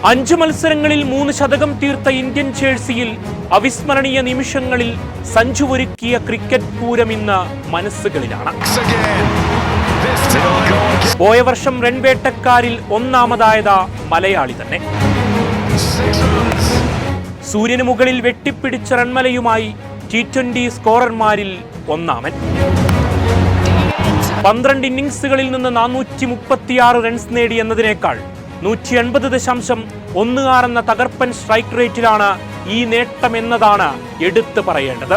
5 മത്സരങ്ങളിൽ 3 ശതകം തീർത്ത ഇന്ത്യൻ ജേഴ്സിയിൽ അവിസ്മരണീയ നിമിഷങ്ങളിൽ സഞ്ജു ഒരുക്കിയ ക്രിക്കറ്റ് പൂരം ഇന്ന് മനസ്സുകളിലാണ്. പോയ വർഷം റൺവേട്ടക്കാരിൽ ഒന്നാമതായത് മലയാളി തന്നെ. സൂര്യന് മുകളിൽ വെട്ടിപ്പിടിച്ച റൺമലയുമായി T20 സ്കോറർമാരിൽ ഒന്നാമൻ. 12 ഇന്നിംഗ്സുകളിൽ നിന്ന് 436 റൺസ് നേടി എന്നതിനേക്കാൾ 180.16 എന്ന തകർപ്പൻ സ്ട്രൈക്ക് റേറ്റിലാണ് ഈ നേട്ടം എന്നതാണ് എടുത്തു പറയേണ്ടത്.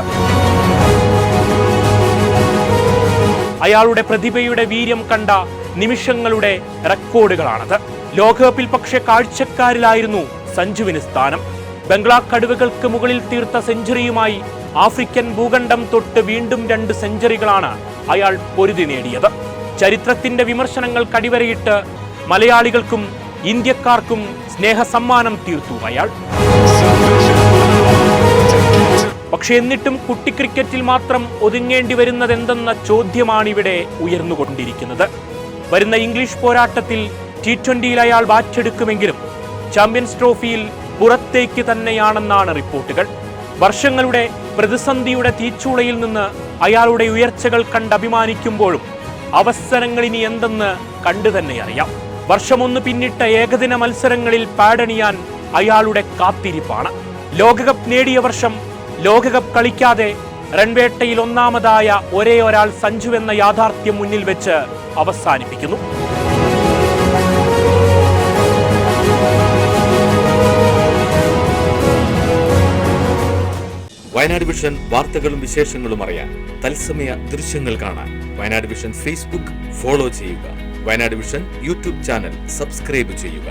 അയാളുടെ പ്രതിഭയുടെ വീര്യം കണ്ട നിമിഷങ്ങളുടെ റെക്കോർഡുകളാണത്. ലോകകപ്പിൽ പക്ഷേ കാഴ്ചക്കാരിലായിരുന്നു സഞ്ജുവിന് സ്ഥാനം. ബംഗ്ലാ കടുവകൾക്ക് മുകളിൽ തീർത്ത സെഞ്ചുറിയുമായി ആഫ്രിക്കൻ ഭൂഖണ്ഡം തൊട്ട് വീണ്ടും 2 സെഞ്ചുറികളാണ് അയാൾ പൊരുതി നേടിയത്. ചരിത്രത്തിന്റെ വിമർശനങ്ങൾ കടിവരയിട്ട് മലയാളികൾക്കും ഇന്ത്യക്കാർക്കും സ്നേഹസമ്മാനം തീർത്തു അയാൾ. പക്ഷെ എന്നിട്ടും കുട്ടി ക്രിക്കറ്റിൽ മാത്രം ഒതുങ്ങേണ്ടി വരുന്നതെന്തെന്ന ചോദ്യമാണിവിടെ ഉയർന്നുകൊണ്ടിരിക്കുന്നത്. വരുന്ന ഇംഗ്ലീഷ് പോരാട്ടത്തിൽ T20 അയാൾ ബാറ്റെടുക്കുമെങ്കിലും ചാമ്പ്യൻസ് ട്രോഫിയിൽ പുറത്തേക്ക് തന്നെയാണെന്നാണ് റിപ്പോർട്ടുകൾ. വർഷങ്ങളുടെ പ്രതിസന്ധിയുടെ തീച്ചൂളയിൽ നിന്ന് അയാളുടെ ഉയർച്ചകൾ കണ്ടഭിമാനിക്കുമ്പോഴും അവസരങ്ങളിനി എന്തെന്ന് കണ്ടു തന്നെ അറിയാം. വർഷമൊന്ന് പിന്നിട്ട ഏകദിന മത്സരങ്ങളിൽ പാടണിയാൻ അയാളുടെ കാത്തിരിപ്പാണ്. ലോകകപ്പ് നേടിയ വർഷം ലോകകപ്പ് കളിക്കാതെ റൺവേട്ടയിൽ ഒന്നാമതായ ഒരേ ഒരാൾ സഞ്ജു എന്ന യാഥാർത്ഥ്യം മുന്നിൽ വെച്ച് അവസാനിപ്പിക്കുന്നു. വയനാട് വിഷൻ വാർത്തകളും വിശേഷങ്ങളും അറിയാൻ തത്സമയ ദൃശ്യങ്ങൾ കാണാൻ വയനാട് വിഷൻ ഫേസ്ബുക്ക് ഫോളോ ചെയ്യുക. Wayanad vision YouTube channel subscribe ചെയ്യുക.